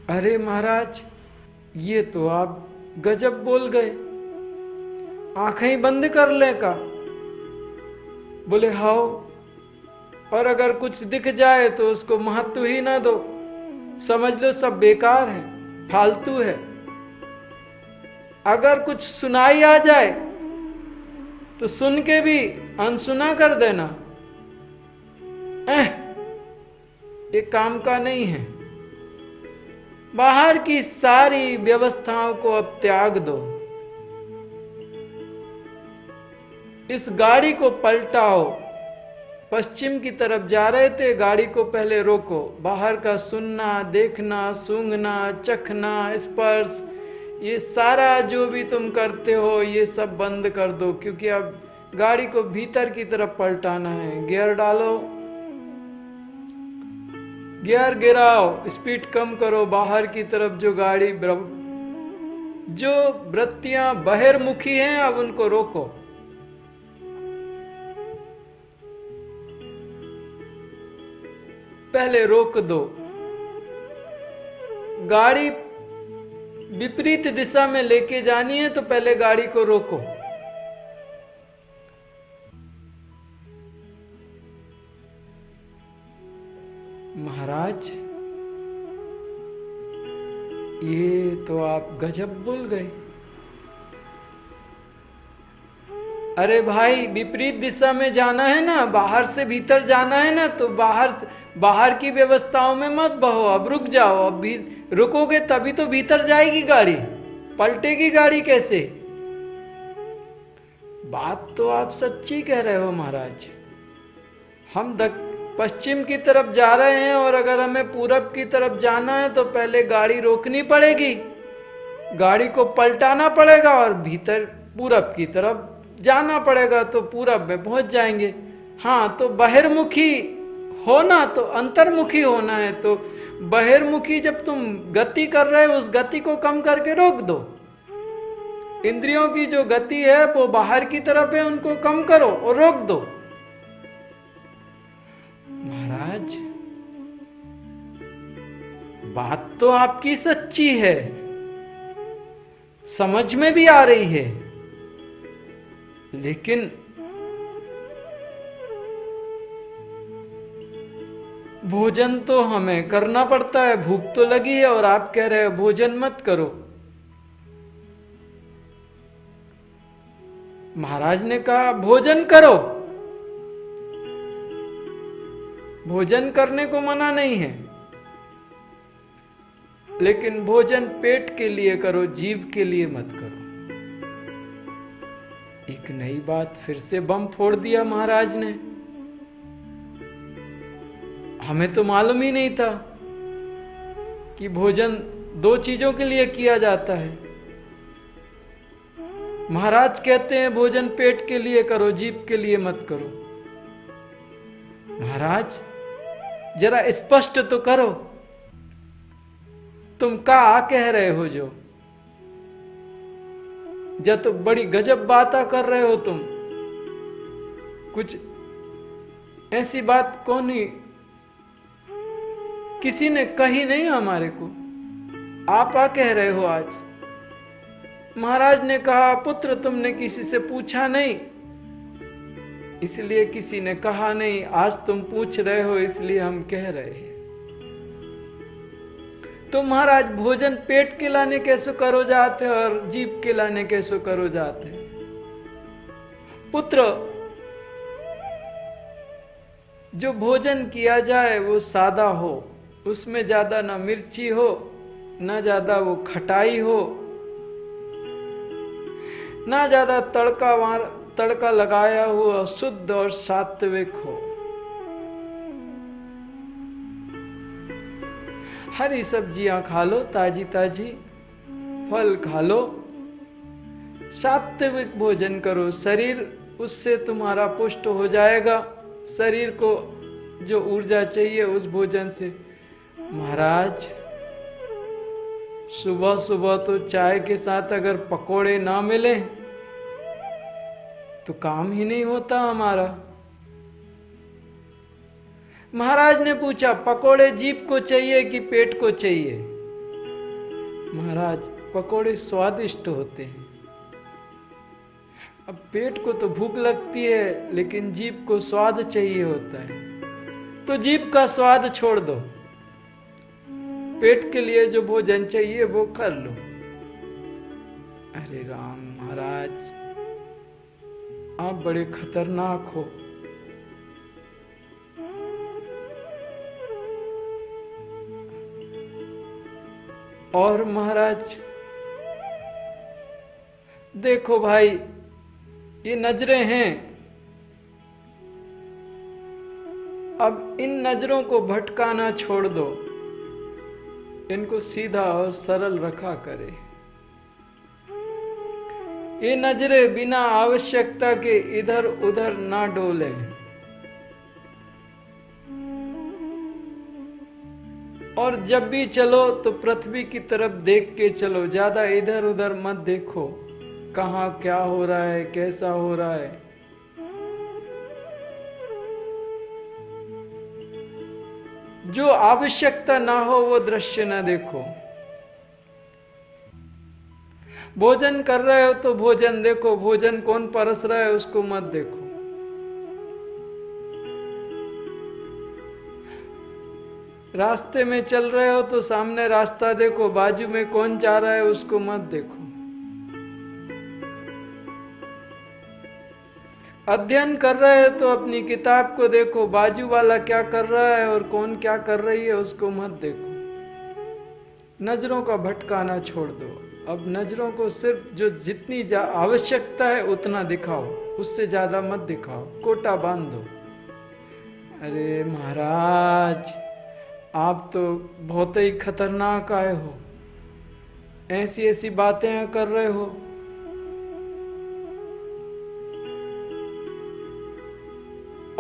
अरे महाराज, ये तो आप गजब बोल गए। आंखें ही बंद कर ले का? बोले हाओ। और अगर कुछ दिख जाए तो उसको महत्व ही ना दो, समझ लो सब बेकार है, फालतू है। अगर कुछ सुनाई आ जाए तो सुन के भी अनसुना कर देना। ये काम का नहीं है। बाहर की सारी व्यवस्थाओं को अब त्याग दो। इस गाड़ी को पलटाओ। पश्चिम की तरफ जा रहे थे, गाड़ी को पहले रोको। बाहर का सुनना, देखना, सूंघना, चखना, स्पर्श, ये सारा जो भी तुम करते हो ये सब बंद कर दो, क्योंकि अब गाड़ी को भीतर की तरफ पलटाना है। गियर डालो, गियर गिराओ, स्पीड कम करो। बाहर की तरफ जो गाड़ी, जो वृत्तियां बहिर्मुखी हैं अब उनको रोको। पहले रोक दो। गाड़ी विपरीत दिशा में लेके जानी है तो पहले गाड़ी को रोको। महाराज, ये तो आप गजब बोल गए। अरे भाई, विपरीत दिशा में जाना है ना, बाहर से भीतर जाना है ना, तो बाहर की व्यवस्थाओं में मत बहो। अब रुक जाओ। अब भी रुकोगे तभी तो भीतर जाएगी गाड़ी, पलटेगी गाड़ी कैसे? बात तो आप सच्ची कह रहे हो महाराज। हम पश्चिम की तरफ जा रहे हैं और अगर हमें पूरब की तरफ जाना है तो पहले गाड़ी रोकनी पड़ेगी, गाड़ी को पलटाना पड़ेगा और भीतर पूरब की तरफ जाना पड़ेगा, तो पूरब में पहुंच जाएंगे। हाँ, तो बहिर्मुखी होना तो अंतर्मुखी होना है। तो बहिर्मुखी जब तुम गति कर रहे हो, उस गति को कम करके रोक दो। इंद्रियों की जो गति है वो बाहर की तरफ है, उनको कम करो और रोक दो। महाराज, बात तो आपकी सच्ची है, समझ में भी आ रही है, लेकिन भोजन तो हमें करना पड़ता है। भूख तो लगी है और आप कह रहे हो भोजन मत करो। महाराज ने कहा भोजन करो, भोजन करने को मना नहीं है, लेकिन भोजन पेट के लिए करो, जीभ के लिए मत करो। एक नई बात फिर से बम फोड़ दिया महाराज ने। हमें तो मालूम ही नहीं था कि भोजन दो चीजों के लिए किया जाता है। महाराज कहते हैं भोजन पेट के लिए करो, जीभ के लिए मत करो। महाराज, जरा स्पष्ट तो करो, तुम क्या कह रहे हो? जो तो बड़ी गजब बातें कर रहे हो तुम। कुछ ऐसी बात कौन ही किसी ने कही नहीं हमारे को, आप आ कह रहे हो आज। महाराज ने कहा पुत्र, तुमने किसी से पूछा नहीं इसलिए किसी ने कहा नहीं, आज तुम पूछ रहे हो इसलिए हम कह रहे हैं। तो महाराज, भोजन पेट के लाने कैसे करो जाते और जीभ के लाने कैसे करो जाते? पुत्र, जो भोजन किया जाए वो सादा हो, उसमें ज्यादा ना मिर्ची हो, ना ज्यादा वो खटाई हो, ना ज्यादा तड़का लगाया हुआ, शुद्ध और सात्विक हो। हरी सब्जियां खा लो, ताजी ताजी फल खा लो, सात्विक भोजन करो। शरीर उससे तुम्हारा पुष्ट हो जाएगा, शरीर को जो ऊर्जा चाहिए उस भोजन से। महाराज, सुबह सुबह तो चाय के साथ अगर पकोड़े ना मिले तो काम ही नहीं होता हमारा। महाराज ने पूछा पकोड़े जीभ को चाहिए कि पेट को चाहिए? महाराज पकोड़े स्वादिष्ट होते हैं। अब पेट को तो भूख लगती है, लेकिन जीभ को स्वाद चाहिए होता है, तो जीभ का स्वाद छोड़ दो, पेट के लिए जो भोजन चाहिए वो कर लो। अरे राम महाराज, आप बड़े खतरनाक हो। और महाराज देखो भाई, ये नजरें हैं, अब इन नजरों को भटकाना छोड़ दो, इनको सीधा और सरल रखा करे। ये नजरें बिना आवश्यकता के इधर उधर ना डोले। और जब भी चलो तो पृथ्वी की तरफ देख के चलो, ज्यादा इधर उधर मत देखो, कहाँ क्या हो रहा है, कैसा हो रहा है। जो आवश्यकता ना हो वो दृश्य ना देखो। भोजन कर रहे हो तो भोजन देखो, भोजन कौन परस रहा है उसको मत देखो। रास्ते में चल रहे हो तो सामने रास्ता देखो, बाजू में कौन जा रहा है उसको मत देखो। अध्ययन कर रहे हो तो अपनी किताब को देखो, बाजू वाला क्या कर रहा है और कौन क्या कर रही है उसको मत देखो। नजरों का भटकाना छोड़ दो। अब नजरों को सिर्फ जो जितनी आवश्यकता है उतना दिखाओ, उससे ज्यादा मत दिखाओ, कोटा बांध दो। अरे महाराज, आप तो बहुत ही खतरनाक आए हो, ऐसी ऐसी बातें कर रहे हो।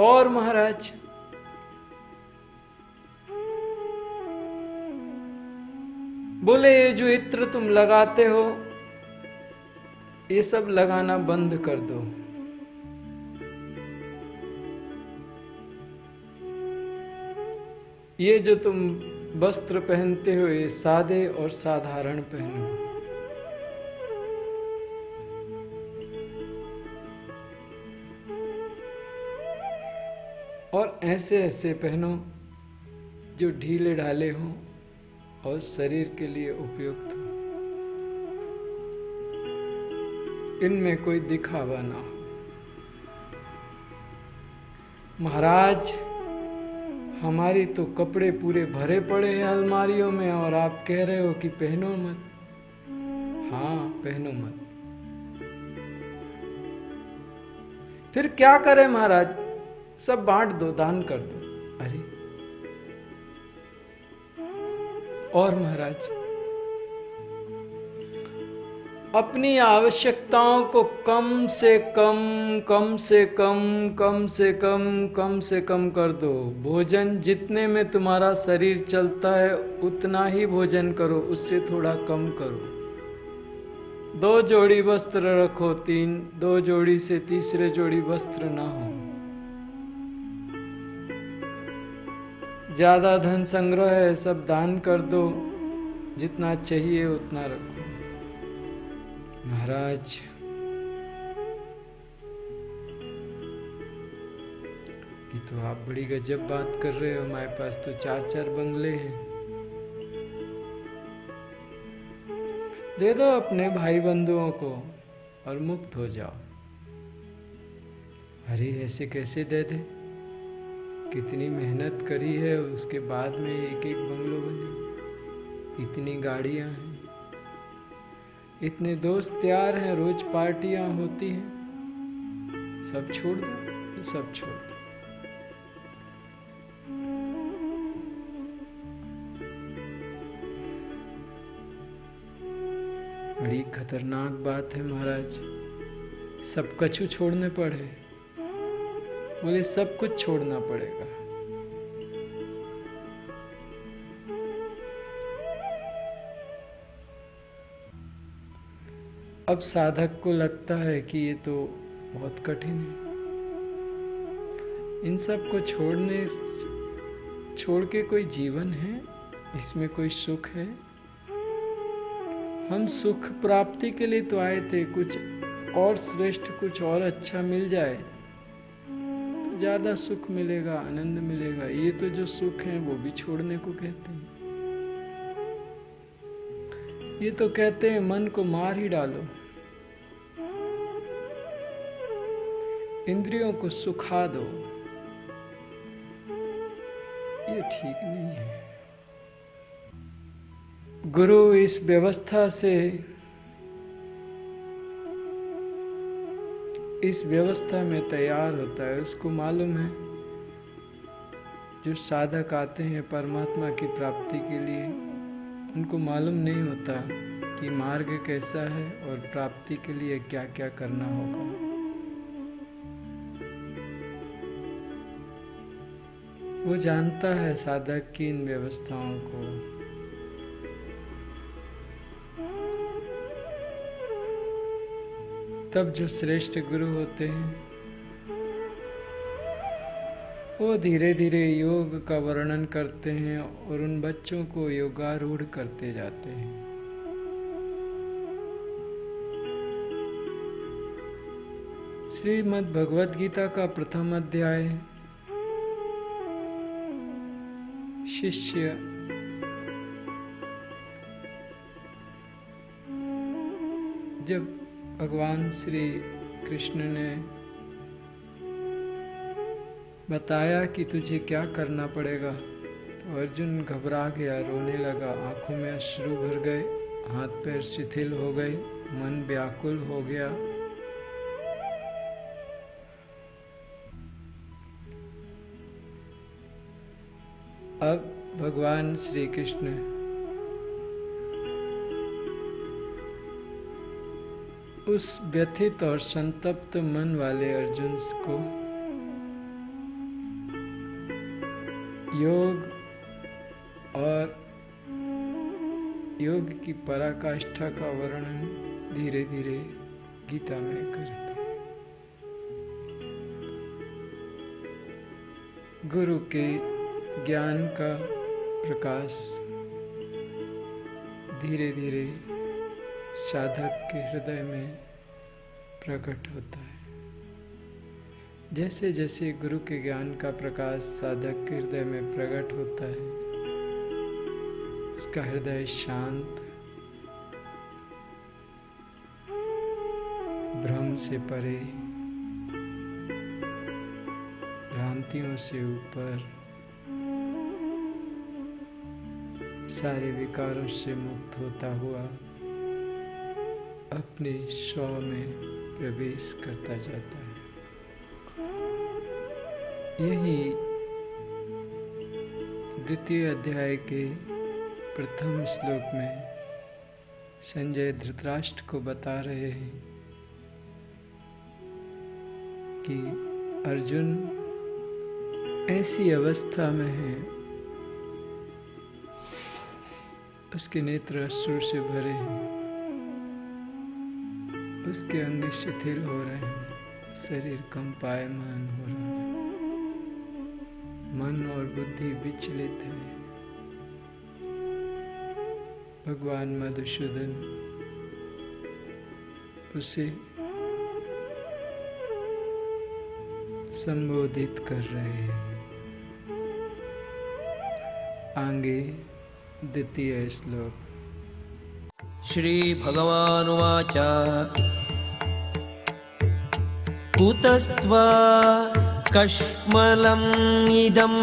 और महाराज बोले, ये जो इत्र तुम लगाते हो ये सब लगाना बंद कर दो। ये जो तुम वस्त्र पहनते हो ये सादे और साधारण पहनो। और ऐसे ऐसे पहनो जो ढीले ढाले हों और शरीर के लिए उपयुक्त हो, इनमें कोई दिखावा ना हो। महाराज, हमारी तो कपड़े पूरे भरे पड़े हैं अलमारियों में और आप कह रहे हो कि पहनो मत। हाँ, पहनो मत। फिर क्या करें महाराज? सब बांट दो, दान कर दो। अरे और महाराज, अपनी आवश्यकताओं को कम से कम कम से कम कम से कम कम से कम कर दो। भोजन जितने में तुम्हारा शरीर चलता है उतना ही भोजन करो, उससे थोड़ा कम करो। 2 जोड़ी वस्त्र रखो, 2 जोड़ी से तीसरे जोड़ी वस्त्र ना हो। ज्यादा धन संग्रह है, सब दान कर दो, जितना चाहिए उतना रखो। महाराज, ये तो आप बड़ी गजब बात कर रहे हो। हमारे पास तो 4-4 बंगले हैं। दे दो अपने भाई बंधुओं को और मुक्त हो जाओ। अरे ऐसे कैसे दे दे? कितनी मेहनत करी है, उसके बाद में एक एक बंगलो बने, इतनी गाड़ियां हैं, इतने दोस्त तैयार हैं, रोज पार्टियां होती हैं। सब छोड़ दो, सब छोड़ दो। बड़ी खतरनाक बात है महाराज, सब कछु छोड़ने पड़े। बोले सब कुछ छोड़ना पड़ेगा। अब साधक को लगता है कि ये तो बहुत कठिन है, इन सब को छोड़ के कोई जीवन है, इसमें कोई सुख है? हम सुख प्राप्ति के लिए तो आए थे, कुछ और श्रेष्ठ, कुछ और अच्छा मिल जाए तो ज्यादा सुख मिलेगा, आनंद मिलेगा। ये तो जो सुख है वो भी छोड़ने को कहते हैं। ये तो कहते हैं मन को मार ही डालो, इंद्रियों को सुखा दो। ये ठीक नहीं है। गुरु इस व्यवस्था से, इस व्यवस्था में तैयार होता है। उसको मालूम है, जो साधक आते हैं परमात्मा की प्राप्ति के लिए, उनको मालूम नहीं होता कि मार्ग कैसा है और प्राप्ति के लिए क्या क्या करना होगा। वो जानता है साधक की इन व्यवस्थाओं को। तब जो श्रेष्ठ गुरु होते हैं वो धीरे धीरे योग का वर्णन करते हैं और उन बच्चों को योगारूढ़ करते जाते हैं। श्रीमद् भगवद गीता का प्रथम अध्याय शिष्य जब भगवान श्री कृष्ण ने बताया कि तुझे क्या करना पड़ेगा, तो अर्जुन घबरा गया, रोने लगा, आंखों में अश्रु भर गए, हाथ पैर शिथिल हो गए, मन व्याकुल हो गया। अब भगवान श्री कृष्ण उस व्यथित और संतप्त मन वाले अर्जुन को योग और योग की पराकाष्ठा का वर्णन धीरे धीरे गीता में करता है। गुरु के ज्ञान का प्रकाश धीरे धीरे साधक के हृदय में प्रकट होता है। जैसे जैसे गुरु के ज्ञान का प्रकाश साधक के हृदय में प्रकट होता है, उसका हृदय शांत, भ्रम से परे, भ्रांतियों से ऊपर, सारे विकारों से मुक्त होता हुआ अपने स्व में प्रवेश करता जाता है। यही द्वितीय अध्याय के प्रथम श्लोक में संजय धृतराष्ट्र को बता रहे हैं कि अर्जुन ऐसी अवस्था में है, उसके नेत्र अश्रु से भरे हैं, उसके अंग शिथिल हो रहे हैं, शरीर कंपायमान हो रहा है, मन और बुद्धि विचलित है। भगवान मधुसूदन उसे संबोधित कर रहे हैं। आगे द्वितीय श्लोक। श्री भगवानुवाच कुतस्त्वा कश्मलम् इदं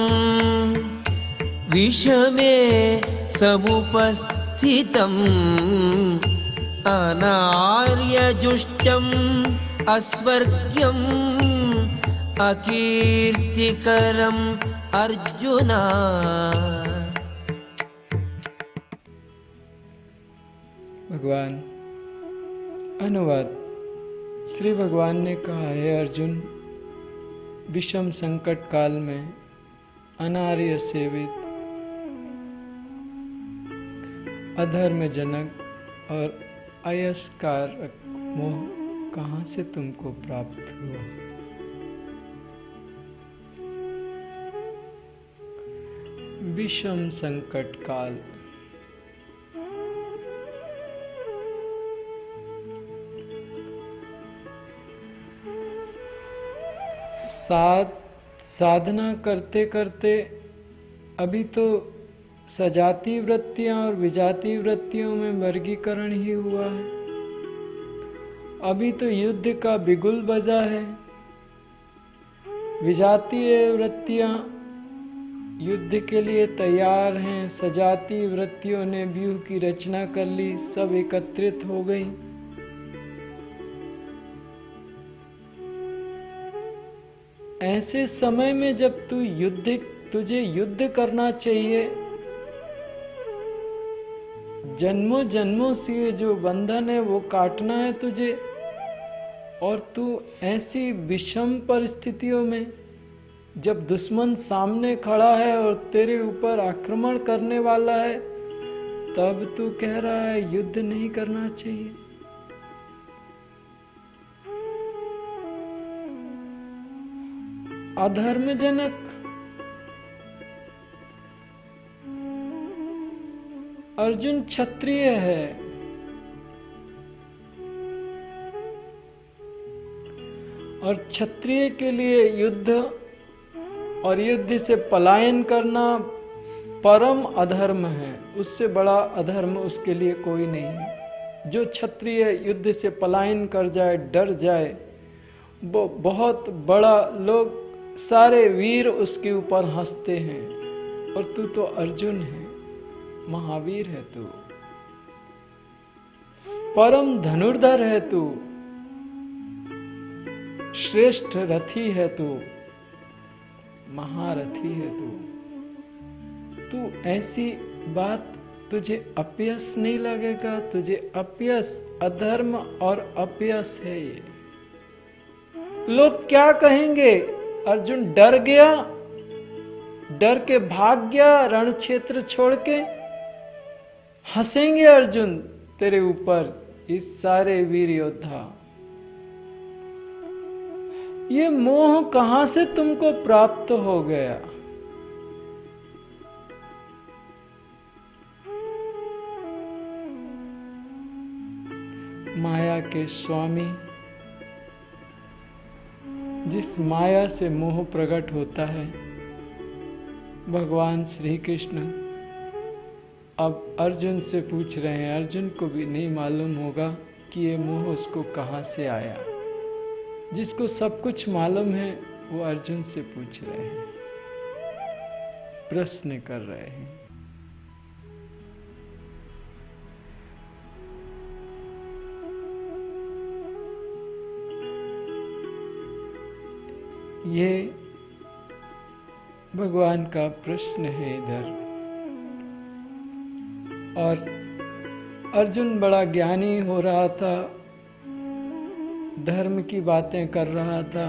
विषमे समुपस्थितम् अनार्यजुष्टम् अस्वर्ग्यम् अकीर्तिकरम् अर्जुन। भगवान अनुवाद। श्री भगवान ने कहा है, अर्जुन, विषम संकट काल में अनार्य सेवित, अधर्मजनक और अयस्कारक मोह कहाँ से तुमको प्राप्त हुआ? विषम संकट काल। साधना करते करते अभी तो सजाती वृत्तियां और विजाती वृत्तियों में वर्गीकरण ही हुआ है। अभी तो युद्ध का बिगुल बजा है। विजातीय वृत्तियां युद्ध के लिए तैयार हैं, सजाती वृत्तियों ने व्यूह की रचना कर ली, सब एकत्रित हो गई। ऐसे समय में जब तुझे युद्ध करना चाहिए, जन्मों जन्मों से जो बंधन है वो काटना है तुझे, और तू ऐसी विषम परिस्थितियों में जब दुश्मन सामने खड़ा है और तेरे ऊपर आक्रमण करने वाला है, तब तू कह रहा है युद्ध नहीं करना चाहिए। अधर्मजनक अर्जुन क्षत्रिय है, और क्षत्रिय के लिए युद्ध और युद्ध से पलायन करना परम अधर्म है। उससे बड़ा अधर्म उसके लिए कोई नहीं है। जो क्षत्रिय युद्ध से पलायन कर जाए, डर जाए, वो बहुत बड़ा, लोग सारे वीर उसके ऊपर हंसते हैं। और तू तो अर्जुन है, महावीर है तू, परम धनुर्धर है तू, श्रेष्ठ रथी है तू, महारथी है तू ऐसी बात तुझे अपयश नहीं लगेगा? तुझे अपयश, अधर्म और अपयश है ये। लोग क्या कहेंगे? अर्जुन डर गया, डर के भाग गया रण क्षेत्र छोड़ के। हंसेंगे अर्जुन तेरे ऊपर, इस सारे वीर योद्धा। ये मोह कहां से तुमको प्राप्त हो गया? माया के स्वामी, जिस माया से मोह प्रकट होता है, भगवान श्री कृष्ण अब अर्जुन से पूछ रहे हैं। अर्जुन को भी नहीं मालूम होगा कि ये मोह उसको कहां से आया। जिसको सब कुछ मालूम है वो अर्जुन से पूछ रहे हैं, प्रश्न कर रहे हैं। ये भगवान का प्रश्न है इधर। और अर्जुन बड़ा ज्ञानी हो रहा था, धर्म की बातें कर रहा था,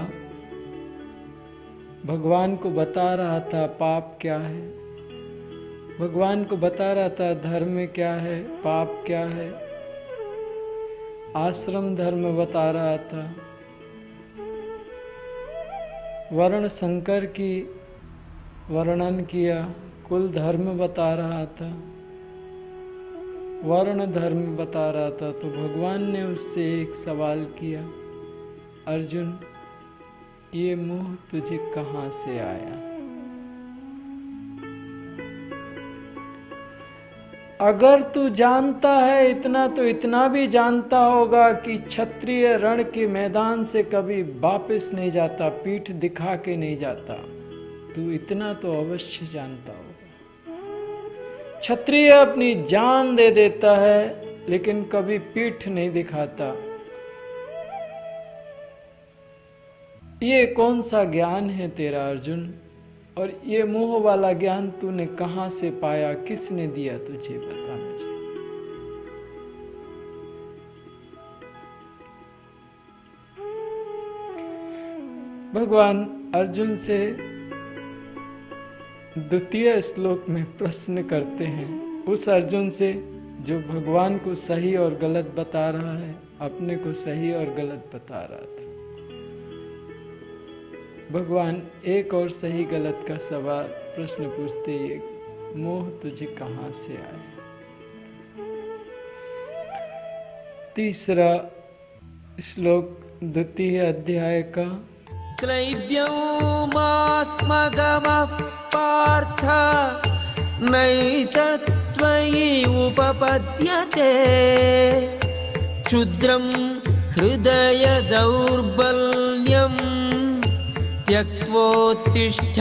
भगवान को बता रहा था पाप क्या है, भगवान को बता रहा था धर्म क्या है, पाप क्या है, आश्रम धर्म बता रहा था, वर्ण संकर की वर्णन किया, कुल धर्म बता रहा था, वर्ण धर्म बता रहा था। तो भगवान ने उससे एक सवाल किया, अर्जुन ये मोह तुझे कहां से आया? अगर तू जानता है इतना, तो इतना भी जानता होगा कि क्षत्रिय रण के मैदान से कभी वापस नहीं जाता, पीठ दिखा के नहीं जाता। तू इतना तो अवश्य जानता होगा। क्षत्रिय अपनी जान दे देता है लेकिन कभी पीठ नहीं दिखाता। ये कौन सा ज्ञान है तेरा अर्जुन? और ये मोह वाला ज्ञान तूने कहां से पाया? किसने दिया तुझे? बता मुझे। भगवान अर्जुन से द्वितीय श्लोक में प्रश्न करते हैं, उस अर्जुन से जो भगवान को सही और गलत बता रहा है, अपने को सही और गलत बता रहा था। भगवान एक और सही गलत का सवाल प्रश्न पूछते, ये मोह तुझे कहां से आया? तीसरा श्लोक द्वितीय अध्याय का क्लैब्यौमास्मगमः पार्थ नैतत्त्वयि उपपद्यते क्षुद्रं हृदय दौर्बल्यं त्यक्त्वोत्तिष्ठ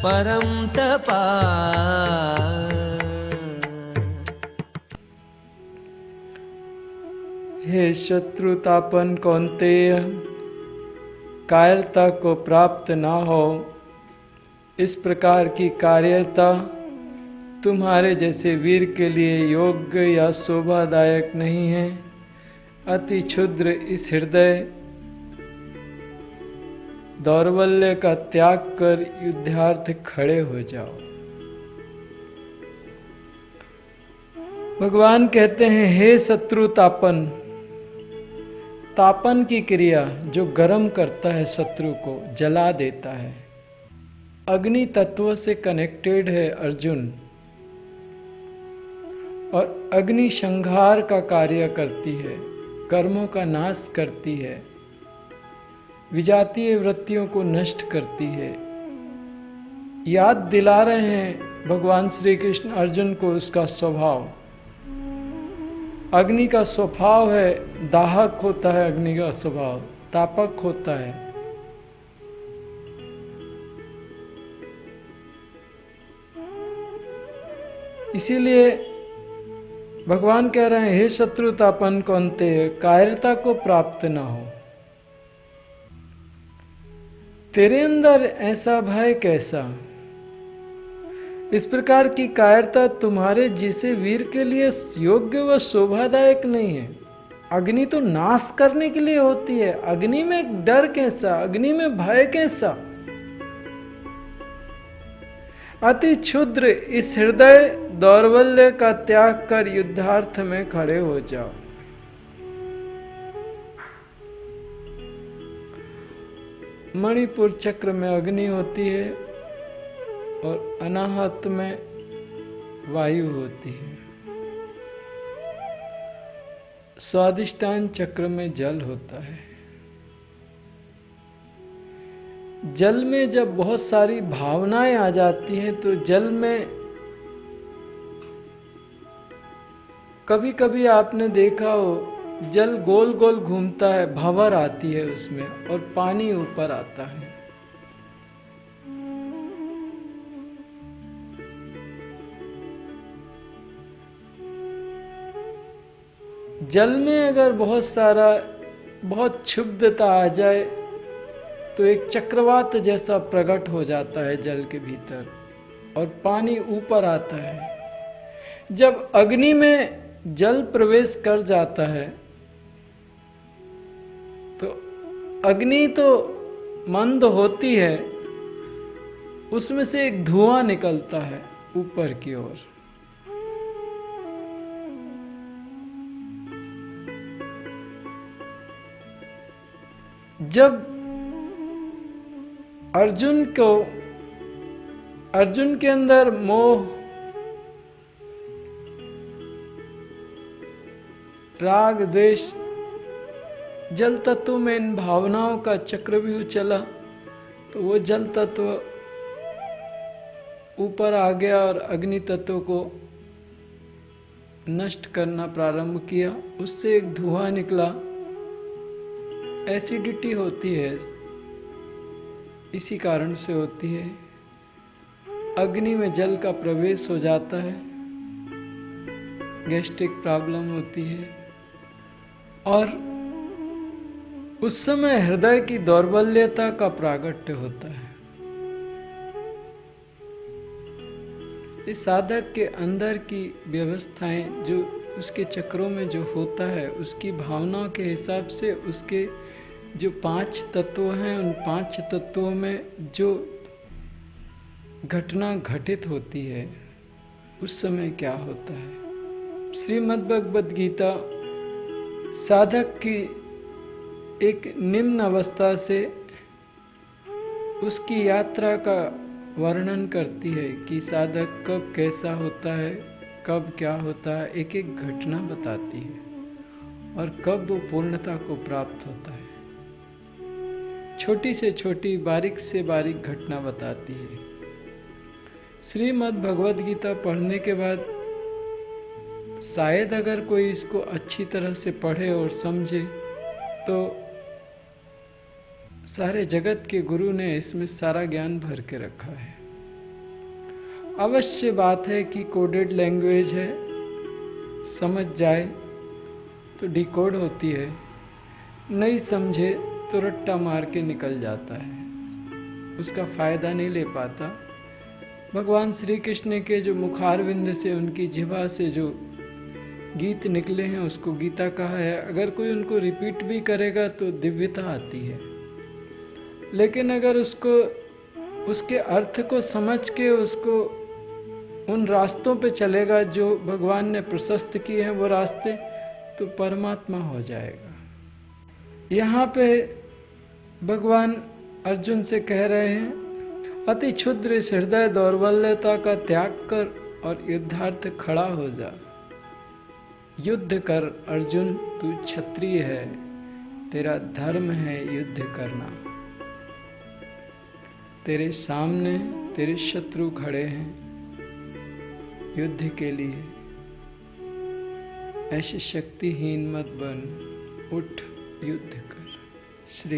परं तपा। हे शत्रुतापन कौन्तेय, कायरता को प्राप्त ना हो। इस प्रकार की कायरता तुम्हारे जैसे वीर के लिए योग्य या शोभादायक नहीं है। अति क्षुद्र इस हृदय दौर्बल्य का त्याग कर युद्धार्थ खड़े हो जाओ। भगवान कहते हैं, हे शत्रु तापन, तापन की क्रिया जो गर्म करता है, शत्रु को जला देता है, अग्नि तत्व से कनेक्टेड है अर्जुन। और अग्नि संहार का कार्य करती है, कर्मों का नाश करती है, विजातीय वृत्तियों को नष्ट करती है। याद दिला रहे हैं भगवान श्री कृष्ण अर्जुन को उसका स्वभाव। अग्नि का स्वभाव है, दाहक होता है, अग्नि का स्वभाव तापक होता है। इसीलिए भगवान कह रहे हैं, हे शत्रुतापन कौन्तेय, कायरता को प्राप्त ना हो। तेरे अंदर ऐसा भय कैसा? इस प्रकार की कायरता तुम्हारे जैसे वीर के लिए योग्य व शोभादायक नहीं है। अग्नि तो नाश करने के लिए होती है, अग्नि में डर कैसा, अग्नि में भय कैसा? अति क्षुद्र इस हृदय दौर्बल्य का त्याग कर युद्धार्थ में खड़े हो जाओ। मणिपुर चक्र में अग्नि होती है और अनाहत में वायु होती है। स्वादिष्टान चक्र में जल होता है। जल में जब बहुत सारी भावनाएं आ जाती हैं तो जल में कभी कभी आपने देखा हो, जल गोल गोल घूमता है, भंवर आती है उसमें और पानी ऊपर आता है। जल में अगर बहुत क्षुब्धता आ जाए तो एक चक्रवात जैसा प्रकट हो जाता है जल के भीतर और पानी ऊपर आता है। जब अग्नि में जल प्रवेश कर जाता है तो अग्नि तो मंद होती है, उसमें से एक धुआं निकलता है ऊपर की ओर। जब अर्जुन के अंदर मोह, राग, द्वेष, जल तत्व में इन भावनाओं का चक्रव्यूह चला तो वो जल तत्व ऊपर आ गया और अग्नि तत्व को नष्ट करना प्रारंभ किया। उससे एक धुआं निकला। एसिडिटी होती है, इसी कारण से होती है। अग्नि में जल का प्रवेश हो जाता है, गैस्ट्रिक प्रॉब्लम होती है और उस समय हृदय की दौर्बल्यता का प्रागट्य होता है। इस साधक के अंदर की व्यवस्थाएं जो उसके चक्रों में जो होता है, उसकी भावनाओं के हिसाब से उसके जो 5 तत्व हैं, उन 5 तत्वों में जो घटना घटित होती है उस समय क्या होता है। श्रीमद् भगवद गीता साधक की एक निम्न अवस्था से उसकी यात्रा का वर्णन करती है कि साधक कब कैसा होता है, कब क्या होता है, एक एक घटना बताती है और कब वो पूर्णता को प्राप्त होता है। छोटी से छोटी, बारीक से बारीक घटना बताती है। श्रीमद् भगवद गीता पढ़ने के बाद शायद अगर कोई इसको अच्छी तरह से पढ़े और समझे तो सारे जगत के गुरु ने इसमें सारा ज्ञान भर के रखा है। अवश्य बात है कि कोडेड लैंग्वेज है, समझ जाए तो डिकोड होती है, नहीं समझे तो रट्टा मार के निकल जाता है, उसका फायदा नहीं ले पाता। भगवान श्री कृष्ण के जो मुखारविंद से, उनकी जिह्वा से जो गीत निकले हैं उसको गीता कहा है। अगर कोई उनको रिपीट भी करेगा तो दिव्यता आती है, लेकिन अगर उसको उसके अर्थ को समझ के उसको उन रास्तों पे चलेगा जो भगवान ने प्रशस्त किए हैं वो रास्ते, तो परमात्मा हो जाएगा। यहाँ पे भगवान अर्जुन से कह रहे हैं, अति क्षुद्र इस हृदय दौर्बल्यता का त्याग कर और युद्धार्थ खड़ा हो जा। युद्ध कर अर्जुन, तू क्षत्रिय है, तेरा धर्म है युद्ध करना। तेरे सामने तेरे शत्रु खड़े हैं युद्ध के लिए, ऐसे शक्तिहीन मत बन, उठ युद्ध कर। श्री